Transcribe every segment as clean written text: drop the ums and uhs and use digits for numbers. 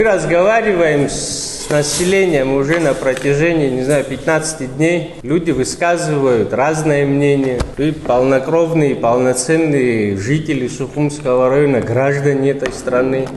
Мы разговариваем с населением уже на протяжении, 15 дней. Люди высказывают разное мнение. И полнокровные, полноценные жители Сухумского района, граждане этой страны.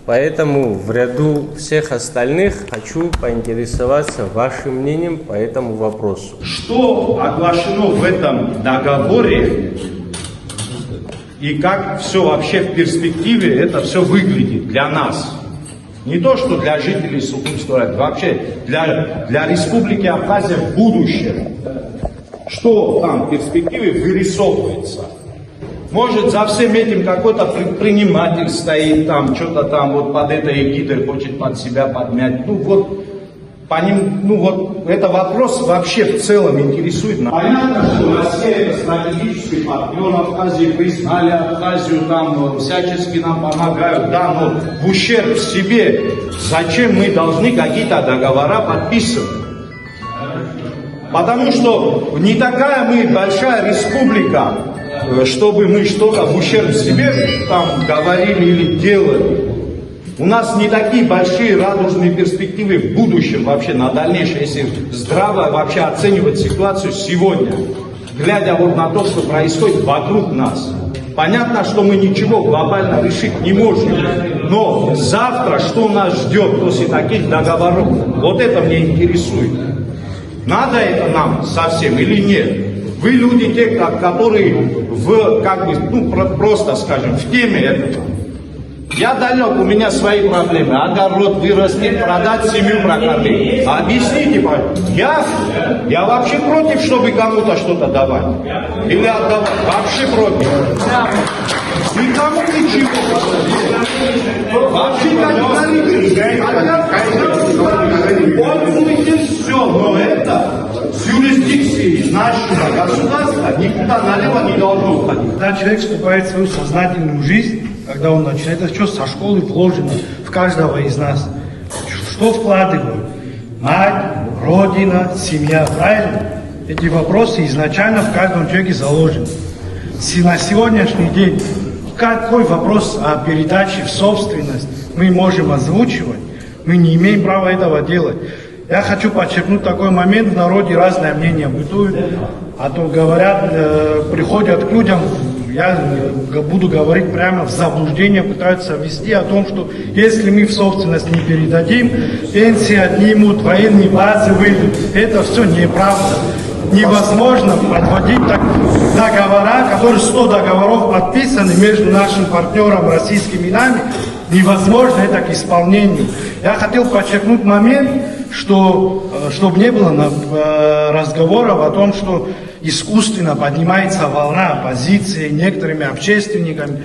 Поэтому в ряду всех остальных хочу поинтересоваться вашим мнением по этому вопросу. Что оглашено в этом договоре и как все вообще в перспективе это все выглядит для нас? Не то, что для жителей Сухумского района, вообще для Республики Абхазия в будущем. Что там в перспективе вырисовывается? Может, за всем этим какой-то предприниматель стоит там, что-то там вот под этой эгидой хочет под себя подмять. По ним, это вопрос вообще в целом интересует. Понятно, что Россия это стратегический партнер Абхазии, признали Абхазию, там всячески нам помогают, да, но в ущерб себе зачем мы должны какие-то договора подписывать? Потому что не такая мы большая республика, чтобы мы что-то в ущерб себе там говорили или делали. У нас не такие большие радужные перспективы в будущем вообще на дальнейшее, если здраво вообще оценивать ситуацию сегодня, глядя вот на то, что происходит вокруг нас. Понятно, что мы ничего глобально решить не можем, но завтра что нас ждет после таких договоров, вот это мне интересует. Надо это нам совсем или нет? Вы люди те, которые просто скажем, в теме этого. Я далек, у меня свои проблемы. Огород вырастить, продать, семью прокормить. Объясните, я вообще против, чтобы кому-то что-то давать. Или отдавать. Вообще против. Никому ничего. Вообще пользуйтесь все, но это с юрисдикцией нашего государства никуда налево не должно уходить. Когда человек вступает в свою сознательную жизнь, когда он начинает, это что со школы вложено в каждого из нас. Что вкладывают? Мать, родина, семья, правильно? Эти вопросы изначально в каждом человеке заложены. На сегодняшний день какой вопрос о передаче в собственность мы можем озвучивать? Мы не имеем права этого делать. Я хочу подчеркнуть такой момент, в народе разное мнение бытует, а то говорят, приходят к людям, я буду говорить прямо, в заблуждение пытаются ввести о том, что если мы в собственность не передадим, пенсии отнимут, военные базы выйдут. Это все неправда. Невозможно подводить так договора, которые 100 договоров подписаны между нашим партнером российскими нами. Невозможно это к исполнению. Я хотел подчеркнуть момент, что чтобы не было разговоров о том, что искусственно поднимается волна оппозиции некоторыми общественниками.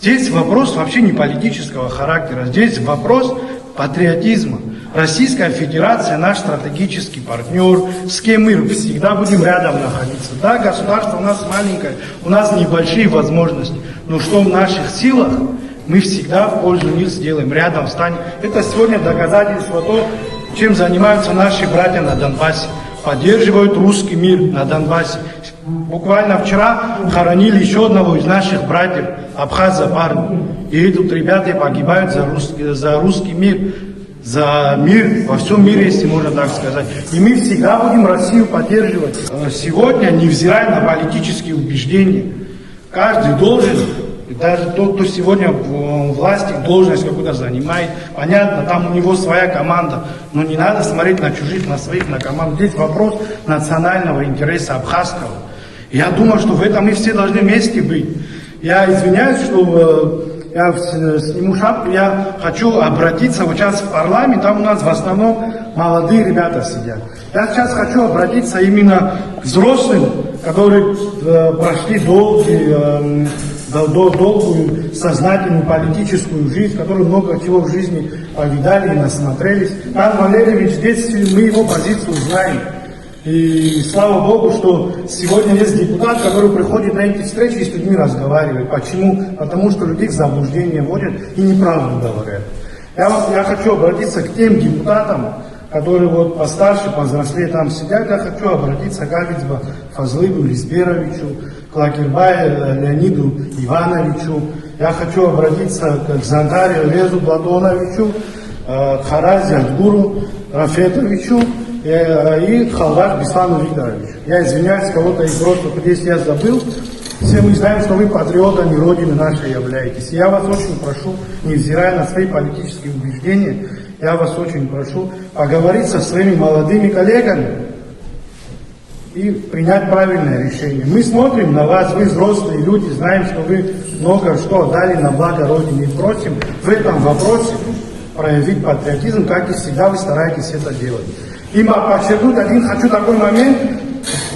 Здесь вопрос вообще не политического характера, здесь вопрос патриотизма. Российская Федерация наш стратегический партнер, с кем мы всегда будем рядом находиться. Да, государство у нас маленькое, у нас небольшие возможности, но что в наших силах, мы всегда в пользу них сделаем, рядом встанем. Это сегодня доказательство того, чем занимаются наши братья на Донбассе. Поддерживают русский мир на Донбассе. Буквально вчера хоронили еще одного из наших братьев, абхаза парня. И идут ребята и погибают за русский мир. За мир во всем мире, если можно так сказать. И мы всегда будем Россию поддерживать. Сегодня, невзирая на политические убеждения, каждый должен, даже тот, кто сегодня в власти должность какую-то занимает, понятно, там у него своя команда, но не надо смотреть на чужих, на своих, на команду. Здесь вопрос национального интереса абхазского. Я думаю, что в этом мы все должны вместе быть. Я извиняюсь, что я сниму шапку, я хочу обратиться вот сейчас в парламент, там у нас в основном молодые ребята сидят. Я сейчас хочу обратиться именно к взрослым, которые прошли долгую, сознательную политическую жизнь, которые много чего в жизни повидали и насмотрелись. Иван Валерьевич, здесь мы его позицию знаем. И слава Богу, что сегодня есть депутат, который приходит на эти встречи и с людьми разговаривает. Почему? Потому что людей в заблуждение вводят и неправду говорят. Я хочу обратиться к тем депутатам, которые вот постарше, повзрослее там сидят. Я хочу обратиться к Авицба Фазлыбу Лизберовичу, к Лакирбаю Леониду Ивановичу. Я хочу обратиться к Зандарию Лезу Платоновичу, Харазян Гуру Рафетовичу и Халвар Беслану Викторовичу. Я извиняюсь, кого-то из родственников, если я забыл. Все мы знаем, что вы патриотами Родины нашей являетесь. Я вас очень прошу, невзирая на свои политические убеждения, я вас очень прошу поговорить со своими молодыми коллегами и принять правильное решение. Мы смотрим на вас, вы взрослые люди, знаем, что вы много что дали на благо Родины. И просим в этом вопросе проявить патриотизм, как и всегда вы стараетесь это делать. И подчеркнуть хочу такой момент,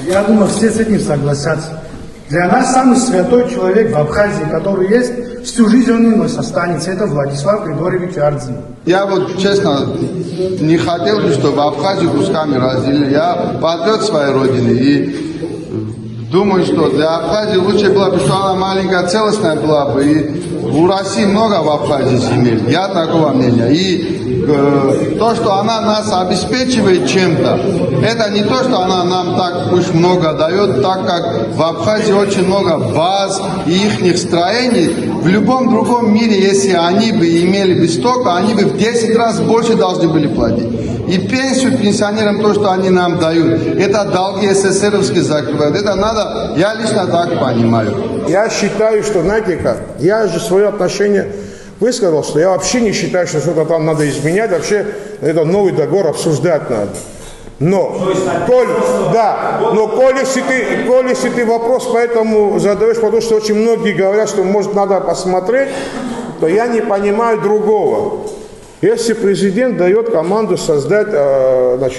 я думаю, все с этим согласятся. Для нас самый святой человек в Абхазии, который есть, всю жизнь он у нас останется, это Владислав Григорьевич Ардзин. Я вот честно не хотел бы, чтобы Абхазию кусками разделили. Я патриот своей родины и думаю, что для Абхазии лучше было бы, что она маленькая, целостная была бы. И у России много в Абхазии земель. Я такого мнения. И то, что она нас обеспечивает чем-то, это не то, что она нам так уж много дает, так как в Абхазии очень много баз и их строений. В любом другом мире, если они бы имели бы столько, они бы в 10 раз больше должны были платить. И пенсию пенсионерам, то, что они нам дают, это долги СССРовские закрывают. Это надо, я лично так понимаю. Я считаю, что, знаете как, я же свое отношение высказал, что я вообще не считаю, что что-то там надо изменять, вообще это новый договор обсуждать надо. Но, если ты вопрос поэтому задаешь, потому что очень многие говорят, что может надо посмотреть, то я не понимаю другого. Если президент дает команду создать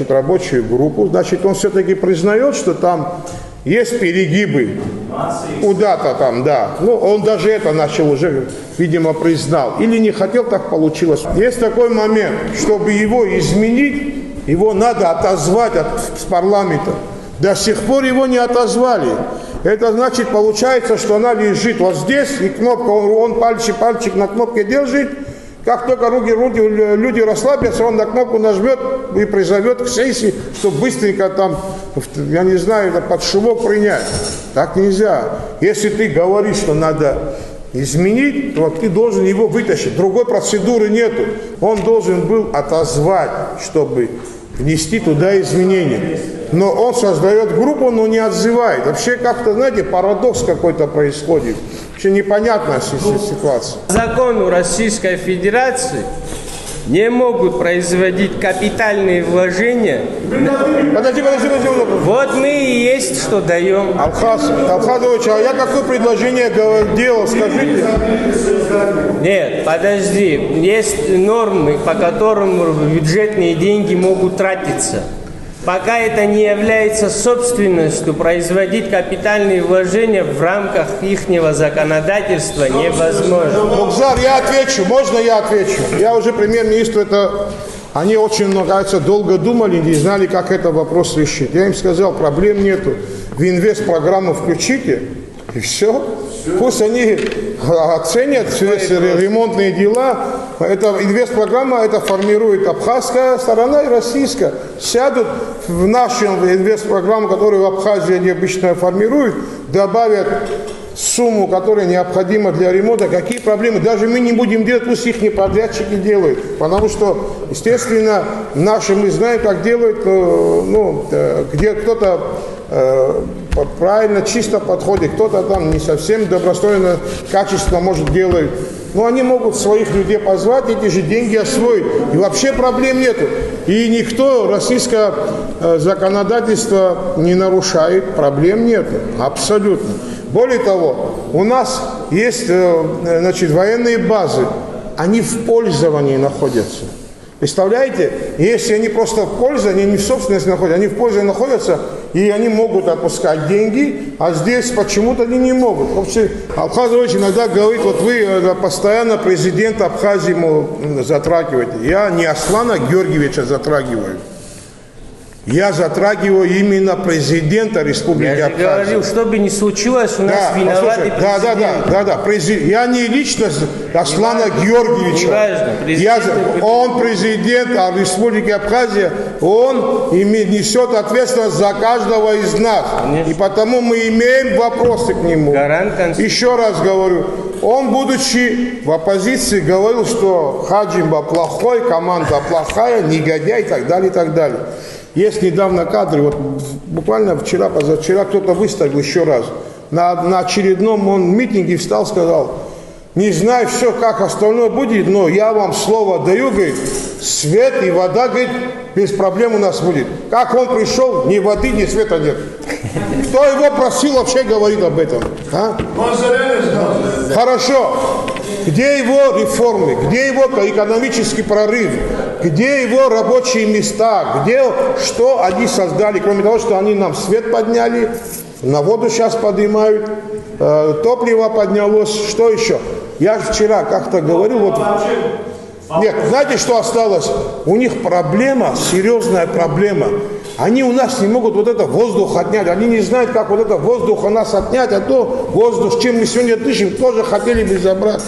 рабочую группу, значит он все-таки признает, что там есть перегибы куда-то там, да. Ну, он даже это начал уже, видимо, признал. Или не хотел, так получилось. Есть такой момент, чтобы его изменить, его надо отозвать с парламента. До сих пор его не отозвали. Это значит, получается, что она лежит вот здесь, и кнопка, он пальчик на кнопке держит. Как только люди расслабятся, он на кнопку нажмет и призовет к сессии, чтобы быстренько там, я не знаю, под шумок принять. Так нельзя. Если ты говоришь, что надо изменить, то ты должен его вытащить. Другой процедуры нету. Он должен был отозвать, чтобы внести туда изменения. Но он создает группу, но не отзывает. Вообще как-то, знаете, парадокс какой-то происходит. Вообще непонятная ситуация. Закон Российской Федерации не могут производить капитальные вложения. Подожди. Вот мы и есть, что даем. Алхазович, а я какое предложение делал, скажите? Нет, подожди. Есть нормы, по которым бюджетные деньги могут тратиться. Пока это не является собственностью, производить капитальные вложения в рамках ихнего законодательства невозможно. Мухзар, я отвечу, можно я отвечу? Я уже премьер-министр, они очень, кажется, долго думали, не знали, как этот вопрос решить. Я им сказал, проблем нету, в инвест-программу включите, и все. Пусть они оценят все ремонтные дела. Это инвест-программа, это формирует абхазская сторона и российская. Сядут в нашу инвест-программу, которую в Абхазии они обычно формируют, добавят сумму, которая необходима для ремонта. Какие проблемы? Даже мы не будем делать, пусть их подрядчики делают. Потому что, естественно, наши мы знаем, как делают, где кто-то правильно, чисто подходит, кто-то там не совсем добростойно, качественно может делать. Но они могут своих людей позвать, эти же деньги освоить. И вообще проблем нету. И никто российское законодательство не нарушает, проблем нету. Абсолютно. Более того, у нас есть военные базы, они в пользовании находятся. Представляете, если они просто в пользовании, они не в собственности находятся, они в пользовании находятся, и они могут отпускать деньги, а здесь почему-то они не могут. Вообще, Алхазович иногда говорит, вот вы постоянно президента Абхазии затрагиваете. Я не Аслана Георгиевича затрагиваю. Я затрагиваю именно президента Республики Я же Абхазия. говорил, что бы ни случилось, у нас Да, виноваты послушай, президент. Я не личность Аслана Георгиевича. Неважно, Он президент Республики Абхазия, он несет ответственность за каждого из нас. Конечно. И потому мы имеем вопросы к нему. Гарант Конституции. Еще раз говорю, он, будучи в оппозиции, говорил, что Хаджимба плохой, команда плохая, негодяй и так далее, и так далее. Есть недавно кадры, вот буквально вчера, позавчера кто-то выставил еще раз. На очередном он митинге встал, сказал: не знаю все, как остальное будет, но я вам слово даю, говорит, свет и вода, говорит, без проблем у нас будет. Как он пришел, ни воды, ни света нет. Кто его просил вообще говорить об этом? А? Хорошо. Где его реформы? Где его экономический прорыв? Где его рабочие места? Что они создали? Кроме того, что они нам свет подняли, на воду сейчас поднимают, топливо поднялось. Что еще? Я же вчера как-то говорил, вот... Нет, знаете, что осталось? У них проблема, серьезная проблема. Они у нас не могут вот это воздух отнять. Они не знают, как вот это воздух у нас отнять, а то воздух, чем мы сегодня дышим, тоже хотели бы забрать.